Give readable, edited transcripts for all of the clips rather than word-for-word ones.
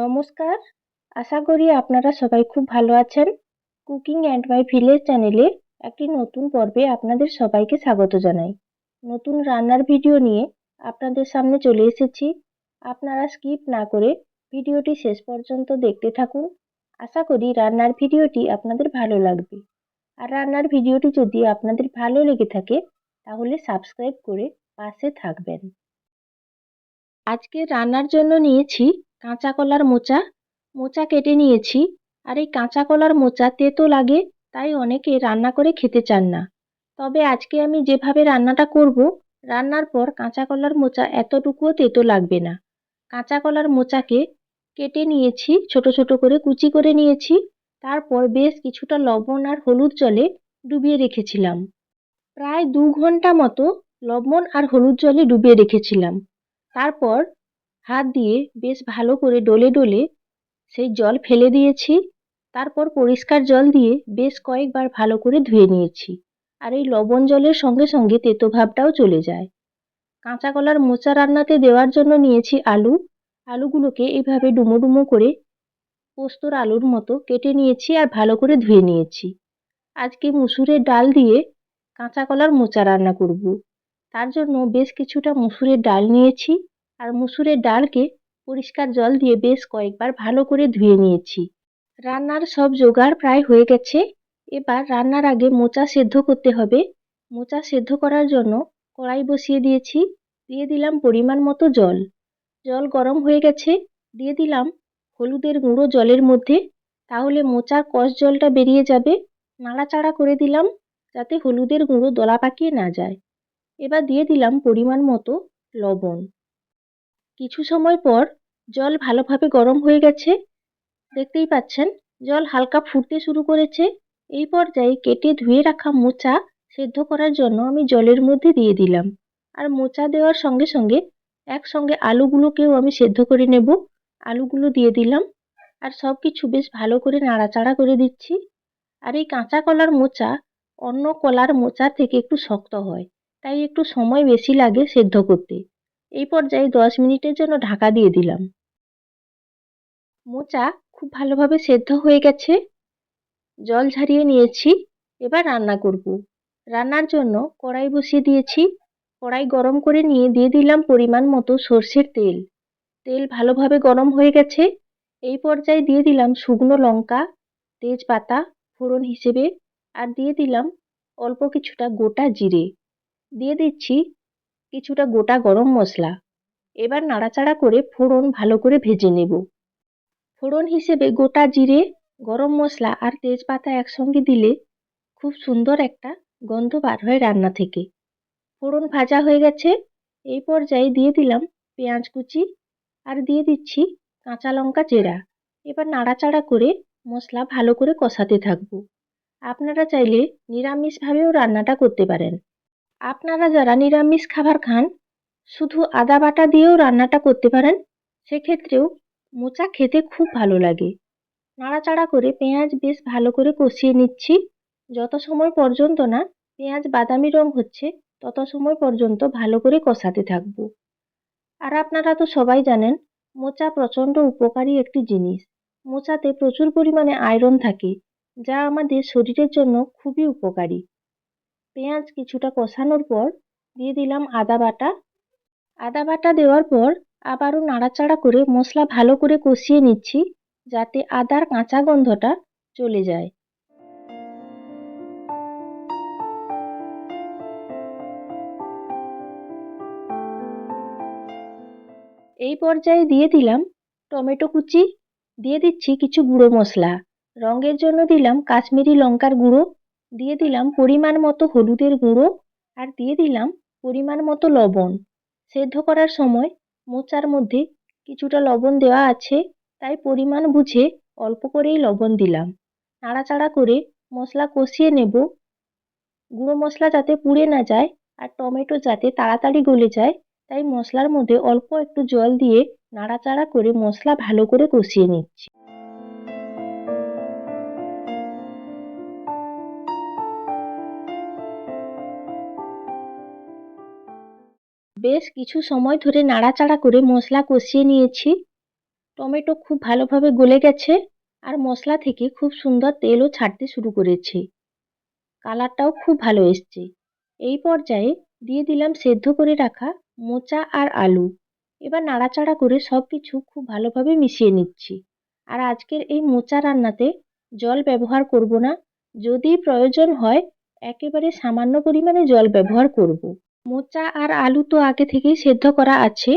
নমস্কার, আশা করি আপনারা সবাই খুব ভালো আছেন। কুকিং অ্যান্ড মাই ভিলেজ চ্যানেলে একটি নতুন পর্বে আপনাদের সবাইকে স্বাগত জানাই। নতুন রান্নার ভিডিও নিয়ে আপনাদের সামনে চলে এসেছি। আপনারা স্কিপ না করে ভিডিওটি শেষ পর্যন্ত দেখতে থাকুন। আশা করি রান্নার ভিডিওটি আপনাদের ভালো লাগবে। আর রান্নার ভিডিওটি যদি আপনাদের ভালো লেগে থাকে তাহলে সাবস্ক্রাইব করে পাশে থাকবেন। আজকে রান্নার জন্য নিয়েছি কাঁচা কলার মোচা কেটে নিয়েছি। আর এই কাঁচা কলার মোচা তেতো লাগে, তাই অনেকে রান্না করে খেতে চান না। তবে আজকে আমি যেভাবে রান্নাটা করব, রান্নার পর কাঁচা কলার মোচা এতটুকুও তেতো লাগবে না। কাঁচা কলার মোচাকে কেটে নিয়েছি, ছোট ছোট করে কুচি করে নিয়েছি। তারপর বেশ কিছুটা লবণ আর হলুদ জলে ডুবিয়ে রেখেছিলাম। প্রায় 2 ঘন্টা মতো লবণ আর হলুদ জলে ডুবিয়ে রেখেছিলাম। তারপর হাত দিয়ে বেশ ভালো করে ডলে ডলে সেই জল ফেলে দিয়েছি। তারপর পরিষ্কার জল দিয়ে বেশ কয়েকবার ভালো করে ধুয়ে নিয়েছি। আর এই লবণ জলের সঙ্গে সঙ্গে তেতো ভাবটাও চলে যায়। কাঁচা কলার মোচা রান্নাতে দেওয়ার জন্য নিয়েছি আলুগুলোকে এইভাবে ডুমো ডুমো করে পোস্তর আলুর মতো কেটে নিয়েছি আর ভালো করে ধুয়ে নিয়েছি। আজকে মুসুরের ডাল দিয়ে কাঁচা কলার মোচা রান্না করব। তার জন্য বেশ কিছুটা মুসুরের ডাল নিয়েছি। আর মুসুরের ডালকে পরিষ্কার জল দিয়ে বেশ কয়েকবার ভালো করে ধুয়ে নিয়েছি। রান্নার সব জোগাড় প্রায় হয়ে গেছে। এবার রান্নার আগে মোচা সেদ্ধ করতে হবে। মোচা সেদ্ধ করার জন্য কড়াই বসিয়ে দিয়েছি। দিয়ে দিলাম পরিমাণ মতো জল। জল গরম হয়ে গেছে। দিয়ে দিলাম হলুদের গুঁড়ো জলের মধ্যে, তাহলে মোচার কষ জলটা বেরিয়ে যাবে। নাড়াচাড়া করে দিলাম যাতে হলুদের গুঁড়ো দলা পাকিয়ে না যায়। এবার দিয়ে দিলাম পরিমাণ মতো লবণ। কিছু সময় পর জল ভালোভাবে গরম হয়ে গেছে। দেখতেই পাচ্ছেন জল হালকা ফুটতে শুরু করেছে। এই পর্যায়ে কেটে ধুয়ে রাখা মোচা সেদ্ধ করার জন্য আমি জলের মধ্যে দিয়ে দিলাম। আর মোচা দেওয়ার সঙ্গে সঙ্গে একসঙ্গে আলুগুলোকেও আমি সেদ্ধ করে নেব। আলুগুলো দিয়ে দিলাম আর সব কিছু বেশ ভালো করে নাড়াচাড়া করে দিচ্ছি। আর এই কাঁচা কলার মোচা অন্য কলার মোচার থেকে একটু শক্ত হয়, তাই একটু সময় বেশি লাগে সেদ্ধ করতে। এই পর্যায়ে 10 মিনিটের জন্য ঢাকা দিয়ে দিলাম। মোচা খুব ভালোভাবে সেদ্ধ হয়ে গেছে। জল ঝরিয়ে নিয়েছি। এবার রান্না করব। রান্নার জন্য কড়াই বসিয়ে দিয়েছি। কড়াই গরম করে নিয়ে দিয়ে দিলাম পরিমাণ মতো সর্ষের তেল। তেল ভালোভাবে গরম হয়ে গেছে। এই পর্যায়ে দিয়ে দিলাম শুকনো লঙ্কা, তেজপাতা ফোড়ন হিসেবে। আর দিয়ে দিলাম অল্প কিছুটা গোটা জিরে। দিয়ে দিচ্ছি কিছুটা গোটা গরম মশলা। এবার নাড়াচাড়া করে ফোড়ন ভালো করে ভেজে নেব। ফোড়ন হিসেবে গোটা জিরে, গরম মশলা আর তেজপাতা একসঙ্গে দিলে খুব সুন্দর একটা গন্ধ বার হয় রান্না থেকে। ফোড়ন ভাজা হয়ে গেছে। এই পর্যায়ে দিয়ে দিলাম পেঁয়াজ কুচি আর দিয়ে দিচ্ছি কাঁচা লঙ্কা চেরা। এবার নাড়াচাড়া করে মশলা ভালো করে কষাতে থাকবো। আপনারা চাইলে নিরামিষভাবেও রান্নাটা করতে পারেন। আপনারা যারা নিরামিষ খাবার খান শুধু আদা বাটা দিয়েও রান্নাটা করতে পারেন। সেক্ষেত্রেও মোচা খেতে খুব ভালো লাগে। নাড়াচাড়া করে পেঁয়াজ বেশ ভালো করে কষিয়ে নিচ্ছি। যত সময় পর্যন্ত না পেঁয়াজ বাদামি রং হচ্ছে তত সময় পর্যন্ত ভালো করে কষাতে থাকবো। আর আপনারা তো সবাই জানেন মোচা প্রচণ্ড উপকারী একটি জিনিস। মোচাতে প্রচুর পরিমাণে আয়রন থাকে, যা আমাদের শরীরের জন্য খুবই উপকারী। পেঁয়াজ কিছুটা কষানোর পর দিয়ে দিলাম আদা বাটা। আদা বাটা দেওয়ার পর আবারও নাড়াচাড়া করে মশলা ভালো করে কষিয়ে নিচ্ছি, যাতে আদার কাঁচা গন্ধটা চলে যায়। এই পর্যায়ে দিয়ে দিলাম টমেটো কুচি। দিয়ে দিচ্ছি কিছু গুঁড়ো মশলা। রঙের জন্য দিলাম কাশ্মীরি লঙ্কার গুঁড়ো। দিয়ে দিলাম পরিমাণ মতো হলুদের গুঁড়ো। আর দিয়ে দিলাম পরিমাণ মতো লবণ। সেদ্ধ করার সময় মোচার মধ্যে কিছুটা লবণ দেওয়া আছে, তাই পরিমাণ বুঝে অল্প করেই লবণ দিলাম। নাড়াচাড়া করে মশলা কষিয়ে নেব। গুঁড়ো মশলা যাতে পুড়ে না যায় আর টমেটো যাতে তাড়াতাড়ি গলে যায়, তাই মশলার মধ্যে অল্প একটু জল দিয়ে নাড়াচাড়া করে মশলা ভালো করে কষিয়ে নিচ্ছি। বেশ কিছু সময় ধরে নাড়াচাড়া করে মশলা কষিয়ে নিয়েছি। টমেটো খুব ভালোভাবে গলে গেছে আর মশলা থেকে খুব সুন্দর তেলও ছাড়তে শুরু করেছে। কালারটাও খুব ভালো এসছে। এই পর্যায়ে দিয়ে দিলাম সেদ্ধ করে রাখা মোচা আর আলু। এবার নাড়াচাড়া করে সব কিছু খুব ভালোভাবে মিশিয়ে নিচ্ছি। আর আজকের এই মোচা রান্নাতে জল ব্যবহার করব না, যদি প্রয়োজন হয় একেবারে সামান্য পরিমাণে জল ব্যবহার করব। মোচা আর আলু তো আগে থেকেই সেদ্ধ করা আছে,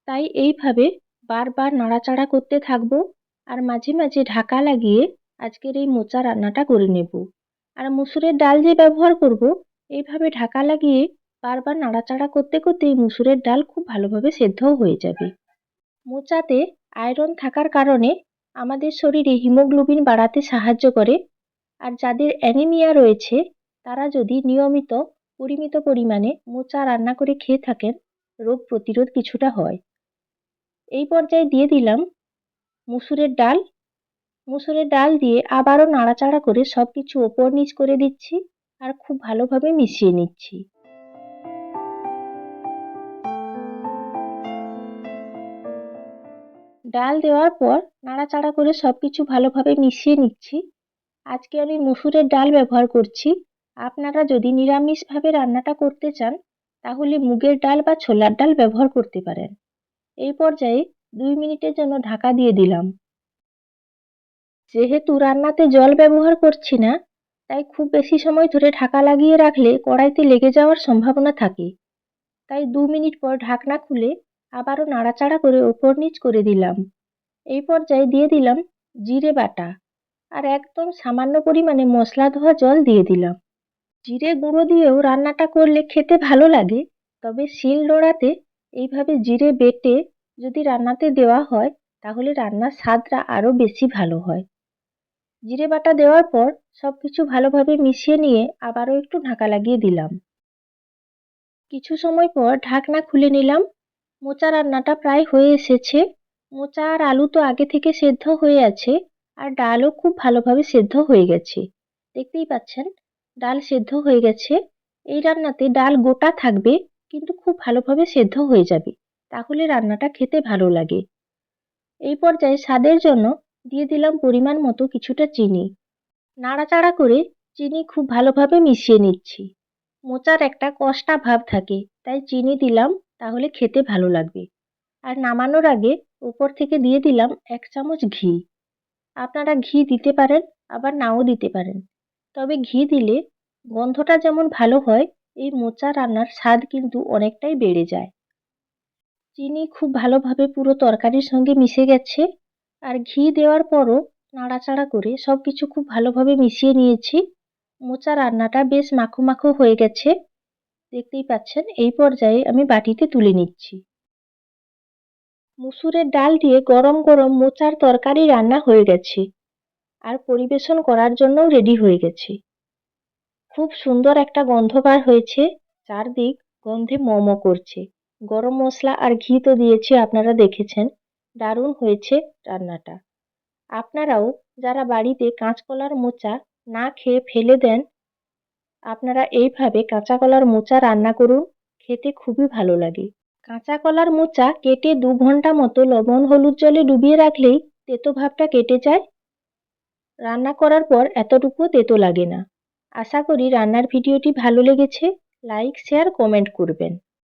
তাই এইভাবে বারবার নাড়াচাড়া করতে থাকবো আর মাঝে মাঝে ঢাকা লাগিয়ে আজকের এই মোচা রান্নাটা করে নেব। আর মুসুরের ডাল যে ব্যবহার করব, এইভাবে ঢাকা লাগিয়ে বারবার নাড়াচাড়া করতে করতে এই মুসুরের ডাল খুব ভালোভাবে সেদ্ধও হয়ে যাবে। মোচাতে আয়রন থাকার কারণে আমাদের শরীরে হিমোগ্লোবিন বাড়াতে সাহায্য করে। আর যাদের অ্যানিমিয়া রয়েছে তারা যদি নিয়মিত পরিমিত পরিমাণে মোচা রান্না করে খেয়ে থাকেন, রোগ প্রতিরোধ কিছুটা হয়। এই পর্যায়ে দিয়ে দিলাম মুসুরের ডাল। মুসুরের ডাল দিয়ে আবারও নাড়াচাড়া করে সবকিছু ওপর নিচ করে দিচ্ছি আর খুব ভালোভাবে মিশিয়ে নিচ্ছি। ডাল দেওয়ার পর নাড়াচাড়া করে সবকিছু ভালোভাবে মিশিয়ে নিচ্ছি। আজকে আমি মুসুরের ডাল ব্যবহার করছি। আপনারা যদি নিরামিষভাবে রান্নাটা করতে চান তাহলে মুগের ডাল বা ছোলার ডাল ব্যবহার করতে পারেন। এই পর্যায়ে 2 মিনিটের জন্য ঢাকা দিয়ে দিলাম। যেহেতু রান্নাতে জল ব্যবহার করছি না, তাই খুব বেশি সময় ধরে ঢাকা লাগিয়ে রাখলে কড়াইতে লেগে যাওয়ার সম্ভাবনা থাকে। তাই 2 মিনিট পর ঢাকনা খুলে আবারও নাড়াচাড়া করে ওপর নিচ করে দিলাম। এই পর্যায়ে দিয়ে দিলাম জিরে বাটা আর একদম সামান্য পরিমাণে মশলা ধোয়া জল দিয়ে দিলাম। জিরে গুঁড়ো দিয়েও রান্নাটা করলে খেতে ভালো লাগে, তবে শিলনোড়াতে এইভাবে জিরে বেটে যদি রান্নাতে দেওয়া হয় তাহলে রান্নার স্বাদটা আরও বেশি ভালো হয়। জিরে বাটা দেওয়ার পর সবকিছু ভালোভাবে মিশিয়ে নিয়ে আবারও একটু ঢাকা লাগিয়ে দিলাম। কিছু সময় পর ঢাকনা খুলে নিলাম। মোচা রান্নাটা প্রায় হয়ে এসেছে। মোচা আর আলু তো আগে থেকে সেদ্ধ হয়ে আছে আর ডালও খুব ভালোভাবে সেদ্ধ হয়ে গেছে। দেখতেই পাচ্ছেন ডাল সেদ্ধ হয়ে গেছে। এই রান্নাতে ডাল গোটা থাকবে কিন্তু খুব ভালোভাবে সেদ্ধ হয়ে যাবে, তাহলে রান্নাটা খেতে ভালো লাগে। এই পর্যায়ে স্বাদের জন্য দিয়ে দিলাম পরিমাণ মতো কিছুটা চিনি। নাড়াচাড়া করে চিনি খুব ভালোভাবে মিশিয়ে নিচ্ছি। মোচার একটা কষা ভাব থাকে, তাই চিনি দিলাম, তাহলে খেতে ভালো লাগবে। আর নামানোর আগে উপর থেকে দিয়ে দিলাম 1 চামচ ঘি। আপনারা ঘি দিতে পারেন, আবার নাও দিতে পারেন। তবে ঘি দিলে গন্ধটা যেমন ভালো হয়, এই মোচা রান্নার স্বাদ কিন্তু অনেকটাই বেড়ে যায়। চিনি খুব ভালোভাবে পুরো তরকারির সঙ্গে মিশে গেছে আর ঘি দেওয়ার পরও নাড়াচাড়া করে সবকিছু খুব ভালোভাবে মিশিয়ে নিয়েছি। মোচা রান্নাটা বেশ মাখো মাখো হয়ে গেছে। দেখতেই পাচ্ছেন এই পর্যায়ে আমি বাটিতে তুলে নিচ্ছি। মুসুরের ডাল দিয়ে গরম গরম মোচার তরকারি রান্না হয়ে গেছে আর পরিবেশন করার জন্যও রেডি হয়ে গেছে। খুব সুন্দর একটা গন্ধ বার হয়েছে, চারদিক গন্ধে ম ম করছে। গরম মশলা আর ঘি তো দিয়েছি, আপনারা দেখেছেন। দারুণ হয়েছে রান্নাটা। আপনারাও যারা বাড়িতে কাঁচকলার মোচা না খেয়ে ফেলে দেন, আপনারা এইভাবে কাঁচা কলার মোচা রান্না করুন, খেতে খুবই ভালো লাগে। কাঁচা কলার মোচা কেটে 2 ঘন্টা মতো লবণ হলুদ জলে ডুবিয়ে রাখলেই তেতো ভাবটা কেটে যায়। রান্না করার পর এতটুকুও তেতো লাগে না। আশা করি রান্নার ভিডিওটি ভালো লেগেছে। লাইক, শেয়ার, কমেন্ট করবেন।